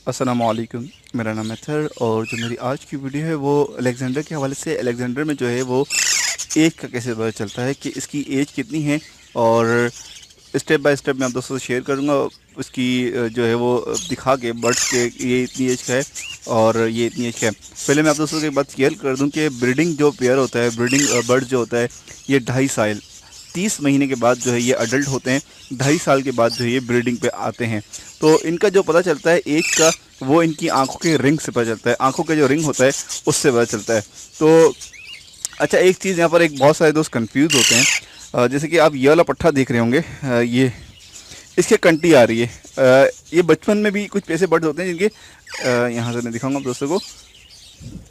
अस्सलाम वालेकुम। मेरा नाम है थर और जो मेरी आज की वीडियो है वो अलेक्जेंडर के हवाले से। अलेक्जेंडर में जो है वो एज का कैसे पता चलता है कि इसकी एज कितनी है, और स्टेप बाय स्टेप मैं आप दोस्तों से शेयर करूँगा। उसकी जो है वो दिखा के बर्ड्स के ये इतनी एज का है और ये इतनी एज का है। पहले मैं आप दोस्तों से एक बात क्लियर कर दूं कि ब्रीडिंग जो पेयर होता है, ब्रीडिंग बर्ड जो होता है, ये 2.5 साल 30 महीने के बाद जो है ये अडल्ट होते हैं। 2.5 साल के बाद जो है ये ब्रीडिंग पे आते हैं। तो इनका जो पता चलता है एज का, वो इनकी आंखों के रिंग से पता चलता है। आंखों का जो रिंग होता है उससे पता चलता है। तो अच्छा, एक चीज़ यहाँ पर एक बहुत सारे दोस्त कंफ्यूज होते हैं। जैसे कि आप ये वाला पट्ठा देख रहे होंगे, ये इसके कंटी आ रही है। ये बचपन में भी कुछ ऐसे बर्ड्स होते हैं जिनके यहाँ से मैं दिखाऊंगा आप दोस्तों को,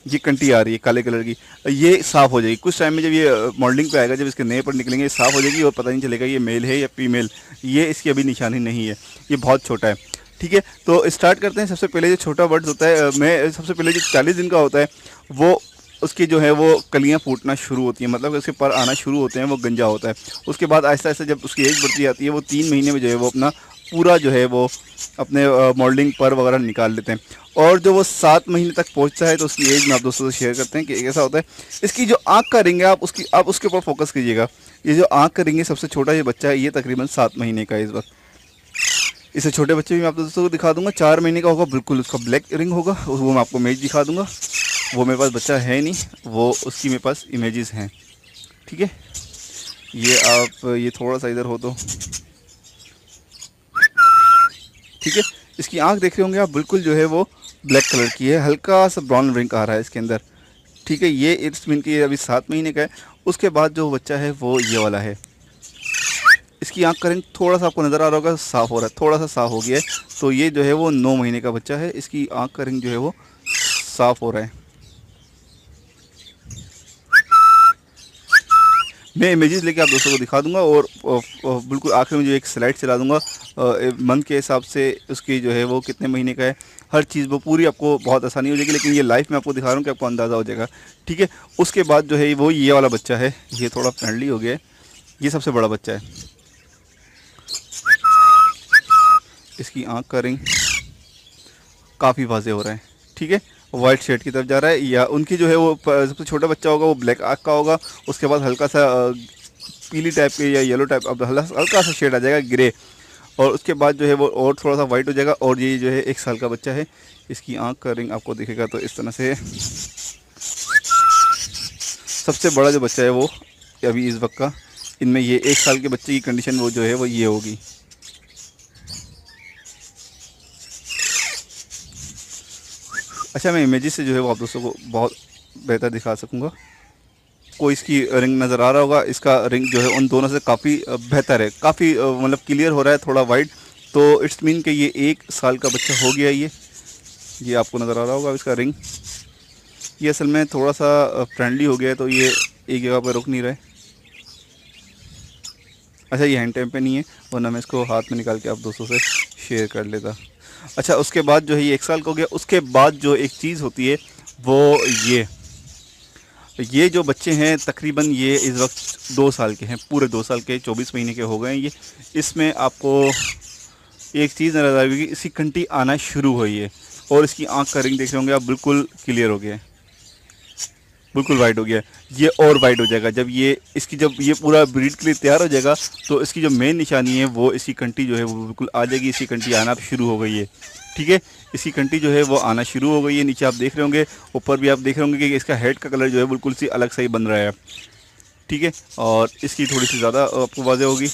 ये कंटी आ रही है काले कलर की। ये साफ़ हो जाएगी कुछ टाइम में, जब ये मॉडलिंग पे आएगा, जब इसके नए पर निकलेंगे, साफ़ हो जाएगी और पता नहीं चलेगा ये मेल है या फीमेल। ये इसकी अभी निशानी नहीं है, ये बहुत छोटा है। ठीक है, तो स्टार्ट करते हैं। सबसे पहले जो छोटा बर्ड्स होता है, मैं सबसे पहले जो 40 दिन का होता है, वो उसकी जो है वो कलियां फूटना शुरू होती हैं, मतलब उसके पर आना शुरू होते हैं, वो गंजा होता है। उसके बाद आहिस्ता आहिस्ता जब उसकी एज बढ़ती जाती है, वो 3 महीने में जो है वो अपना पूरा जो है वो अपने मॉडलिंग पर वगैरह निकाल लेते हैं। और जो वो 7 महीने तक पहुंचता है तो उसकी एज में आप दोस्तों से शेयर करते हैं कि कैसा होता है। इसकी जो आँख का रिंग है, आप उसके ऊपर फोकस कीजिएगा। ये जो आँख का रिंग है, सबसे छोटा ये बच्चा है, ये तकरीबन 7 महीने का है इस वक्त। इससे छोटे बच्चे भी मैं आप दोस्तों को दिखा दूंगा। 4 महीने का होगा, बिल्कुल उसका ब्लैक रिंग होगा, वो मैं आपको इमेज दिखा दूंगा। वो मेरे पास बच्चा है नहीं, वो उसकी मेरे पास इमेजेस हैं। ठीक है, ये आप ये थोड़ा सा इधर हो तो ठीक है। इसकी आंख देख रहे होंगे आप, बिल्कुल जो है वो ब्लैक कलर की है, हल्का सा ब्राउन रिंग आ रहा है इसके अंदर। ठीक है, ये इट्स मीन कि ये अभी 7 महीने का है। उसके बाद जो बच्चा है वो ये वाला है। इसकी आंख का रंग थोड़ा सा आपको नज़र आ रहा होगा, साफ़ हो रहा है, थोड़ा सा साफ़ हो गया है। तो ये जो है वो 9 महीने का बच्चा है। इसकी आंख का रंग जो है वो साफ़ हो रहा है। मैं इमेजेस लेके आप दोस्तों को दिखा दूंगा और बिल्कुल आखिर में जो एक स्लाइड चला दूंगा मंथ के हिसाब से उसकी जो है वो कितने महीने का है, हर चीज़ वो पूरी आपको बहुत आसानी हो जाएगी। लेकिन ये लाइव में आपको दिखा रहा हूँ कि आपको अंदाज़ा हो जाएगा। ठीक है, उसके बाद जो है वो ये वाला बच्चा है, ये थोड़ा फ्रेंडली हो गया है, ये सबसे बड़ा बच्चा है। इसकी आँख का रिंग काफ़ी वाज़े हो रहा है। ठीक है, वाइट शेड की तरफ जा रहा है। या उनकी जो है वो सबसे छोटा बच्चा होगा वो ब्लैक आँख का होगा। उसके बाद हल्का सा पीली टाइप के या येलो टाइप, अब हल्का सा शेड आ जाएगा ग्रे। और उसके बाद जो है वो और थोड़ा सा वाइट हो जाएगा। और ये जो है 1 साल का बच्चा है। इसकी आँख का रिंग आपको दिखेगा तो इस तरह से। सबसे बड़ा जो बच्चा है वो अभी इस वक्त का, इनमें ये 1 साल के बच्चे की कंडीशन वो जो है वो ये होगी। अच्छा, मैं इमेजेस से जो है वो आप दोस्तों को बहुत बेहतर दिखा सकूँगा। को इसकी रिंग नज़र आ रहा होगा, इसका रिंग जो है उन दोनों से काफ़ी बेहतर है, काफ़ी मतलब क्लियर हो रहा है, थोड़ा वाइट। तो इट्स मीन कि ये 1 साल का बच्चा हो गया। ये आपको नज़र आ रहा होगा इसका रिंग। ये असल में थोड़ा सा फ्रेंडली हो गया है, तो ये एक जगह पर रुक नहीं रहा है। अच्छा, ये हैंड टाइम पे नहीं है, वरना मैं इसको हाथ में निकाल के आप दोस्तों से शेयर कर लेता। अच्छा, उसके बाद जो है ये 1 साल का हो गया। उसके बाद जो एक चीज़ होती है वो ये जो बच्चे हैं तकरीबन ये इस वक्त 2 साल के हैं, पूरे 2 साल के, 24 महीने के हो गए हैं ये। इसमें आपको एक चीज़ नज़र आ रही है, इसकी कंटी आना शुरू हुई है। और इसकी आंख का रिंग देख रहे होंगे आप, बिल्कुल क्लियर हो गया है, बिल्कुल वाइट हो गया है। ये और वाइट हो जाएगा जब ये पूरा ब्रीड के लिए तैयार हो जाएगा। तो इसकी जो मेन निशानी है वो इसकी कंटी जो है वो बिल्कुल आ जाएगी। इसकी कंटी आना शुरू हो गई है। ठीक है, इसकी कंटी जो है वो आना शुरू हो गई है। नीचे आप देख रहे होंगे, ऊपर भी आप देख रहे होंगे कि इसका हेड का कलर जो है बिल्कुल सी अलग सा ही बन रहा है। ठीक है, और इसकी थोड़ी सी ज़्यादा आपको वाज़ेह होगी।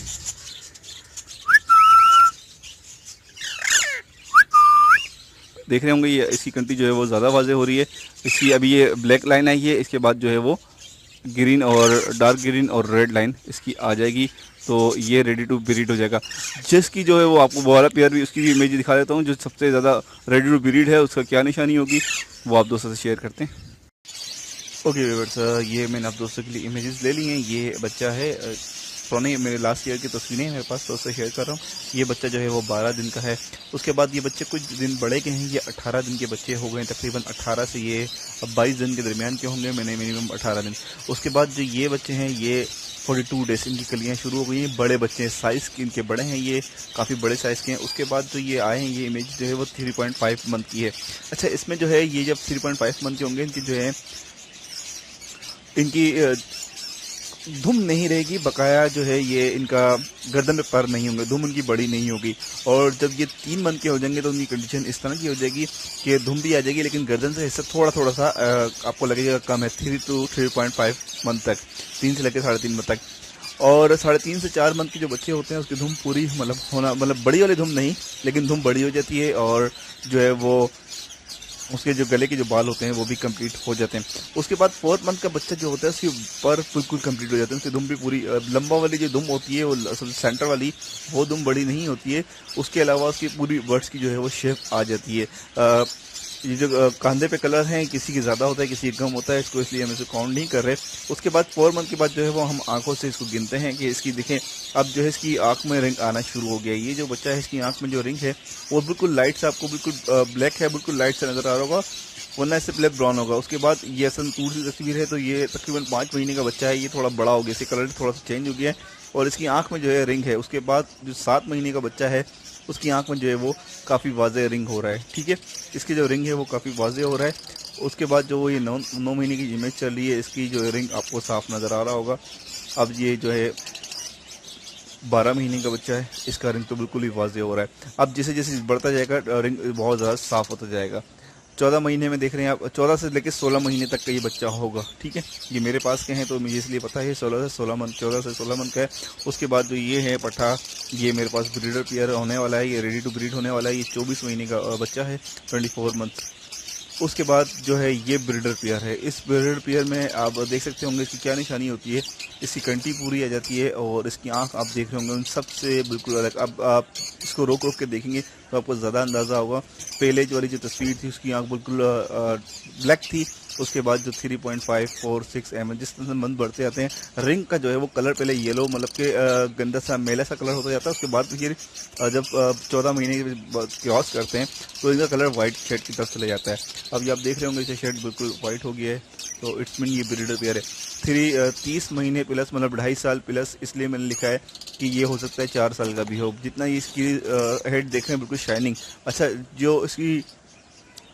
देख रहे होंगे ये इसकी कंटी जो है वो ज़्यादा वाज़ेह हो रही है। इसकी अभी ये ब्लैक लाइन आई है, इसके बाद जो है वो ग्रीन और डार्क ग्रीन और रेड लाइन इसकी आ जाएगी। तो ये रेडी टू ब्रीड हो जाएगा। जिसकी जो है वो आपको वो वाला पेयर भी, उसकी भी इमेज दिखा देता हूँ, जो सबसे ज़्यादा रेडी टू ब्रीड है, उसका क्या निशानी होगी वो आप दोस्तों से शेयर करते हैं। ओके व्यूअर्स, ये मैंने आप दोस्तों के लिए इमेजेस ले ली हैं। ये बच्चा है, पुराने मेरे लास्ट ईयर की तस्वीरें हैं मेरे पास, तो उससे शेयर कर रहा हूँ। ये बच्चा जो है वो 12 दिन का है। उसके बाद ये बच्चे कुछ दिन बड़े के हैं, ये 18 दिन के बच्चे हो गए तकरीबन। 18 से ये अब 22 दिन के दरमियान के होंगे, मैंने मिनिमम 18 दिन। उसके बाद जो ये बच्चे हैं ये 42 डेज इनकी कलियाँ शुरू हो गई हैं। बड़े बच्चे हैं, साइज़ इनके बड़े हैं, ये काफ़ी बड़े साइज़ के हैं। उसके बाद जो ये आए हैं, ये इमेज जो है वो 3.5 मंथ की है। अच्छा, इसमें जो है ये जब 3.5 मंथ के होंगे, इनकी जो है इनकी धुम नहीं रहेगी, बकाया जो है ये इनका गर्दन में पर नहीं होंगे, धुम उनकी बड़ी नहीं होगी। और जब ये 3 मंथ के हो जाएंगे तो उनकी कंडीशन इस तरह की हो जाएगी कि धुम भी आ जाएगी, लेकिन गर्दन से हिस्सा थोड़ा सा आपको लगेगा कम है। 3 to 3.5 मंथ तक, 3 से लेकर 3.5 मंथ तक। और 3.5 से 4 मंथ के जो बच्चे होते हैं उसकी धुम पूरी मतलब बड़ी वाली धुम नहीं, लेकिन धुम बड़ी हो जाती है। और जो है वो उसके जो गले के जो बाल होते हैं वो भी कंप्लीट हो जाते हैं। उसके बाद 4th मंथ का बच्चा जो होता है उसके पर बिल्कुल कंप्लीट हो जाते हैं, उसकी दुम भी पूरी लंबा वाली जो दुम होती है वो सेंटर वाली, वो दुम बड़ी नहीं होती है। उसके अलावा उसकी पूरी बर्ड्स की जो है वो शेप आ जाती है। ये जो कंधे पे कलर हैं, किसी की ज़्यादा होता है, किसी की कम होता है, इसको इसलिए हम इसे काउंट नहीं कर रहे। उसके बाद 4 मंथ के बाद जो है वो हम आंखों से इसको गिनते हैं कि इसकी देखें अब जो है इसकी आंख में रिंग आना शुरू हो गया। ये जो बच्चा है इसकी आंख में जो रिंग है वो बिल्कुल लाइट से, आपको बिल्कुल ब्लैक है, बिल्कुल लाइट से नज़र आ रहा होगा, वरना इससे ब्लैक ब्राउन होगा। उसके बाद ये असल दूर की तस्वीर है, तो ये तकरीबन 5 महीने का बच्चा है, ये थोड़ा बड़ा हो गया, इससे कलर थोड़ा सा चेंज हो गया है और इसकी आंख में जो है रिंग है। उसके बाद जो 7 महीने का बच्चा है उसकी आंख में जो है वो काफ़ी वाज़े रिंग हो रहा है, ठीक है, इसकी जो रिंग है वो काफ़ी वाज़े हो रहा है। उसके बाद जो ये 9 महीने की इमेज चल रही है, इसकी जो रिंग आपको साफ नज़र आ रहा होगा। अब ये जो है 12 महीने का बच्चा है, इसका रिंग तो बिल्कुल ही वाज़े हो रहा है। अब जैसे जैसे बढ़ता जाएगा रिंग बहुत ज़्यादा साफ़ होता जाएगा। 14 महीने में देख रहे हैं आप, 14 से लेकर 16 महीने तक का ये बच्चा होगा, ठीक है। ये मेरे पास के हैं तो मुझे इसलिए पता है, 14 से 16 मंथ, 14 से 16 मंथ का है। उसके बाद जो ये है पठा, ये मेरे पास ब्रीडर पेयर होने वाला है, ये रेडी टू ब्रीड होने वाला है। ये 24 महीने का बच्चा है, 24 मंथ। उसके बाद जो है ये ब्रीडर पेयर है। इस ब्रीडर पेयर में आप देख सकते होंगे इसकी क्या निशानी होती है, इसकी कंटी पूरी आ जाती है और इसकी आंख आप देख रहे होंगे उन सबसे बिल्कुल अलग। अब आप इसको रोक रोक के देखेंगे तो आपको ज़्यादा अंदाज़ा होगा। पहले जो वाली जो तस्वीर थी उसकी आंख बिल्कुल ब्लैक थी। उसके बाद जो 3.5, 4, 6 mm जिस तरह से मंथ बढ़ते जाते हैं, रिंग का जो है वो कलर पहले येलो मतलब के गंदा सा मेला सा कलर होता जाता है। उसके बाद फिर जब 14 महीने क्रॉस करते हैं तो इनका कलर वाइट शेड की तरफ चले जाता है। अब ये आप देख रहे होंगे इसे शेड बिल्कुल वाइट हो गया है, तो इट्स मीन ये ब्रीडर पेयर है। 30 महीने प्लस, मतलब 2.5 साल प्लस, इसलिए मैंने लिखा है कि ये हो सकता है 4 साल का भी हो। जितना ये इसकी हेड देख रहे हैं बिल्कुल शाइनिंग। अच्छा, जो इसकी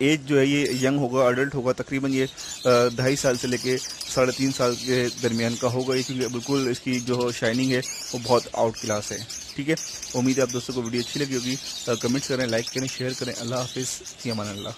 एज जो है ये यंग होगा, अडल्ट होगा, तकरीबन ये 2.5 साल से लेके 3.5 साल के दरमियान का होगा, क्योंकि बिल्कुल इसकी जो शाइनिंग है वो बहुत आउट क्लास है, ठीक है। उम्मीद है आप दोस्तों को वीडियो अच्छी लगी होगी। कमेंट्स करें, लाइक करें, शेयर करें। अल्लाह हाफिज़, फ़ी अमान अल्लाह।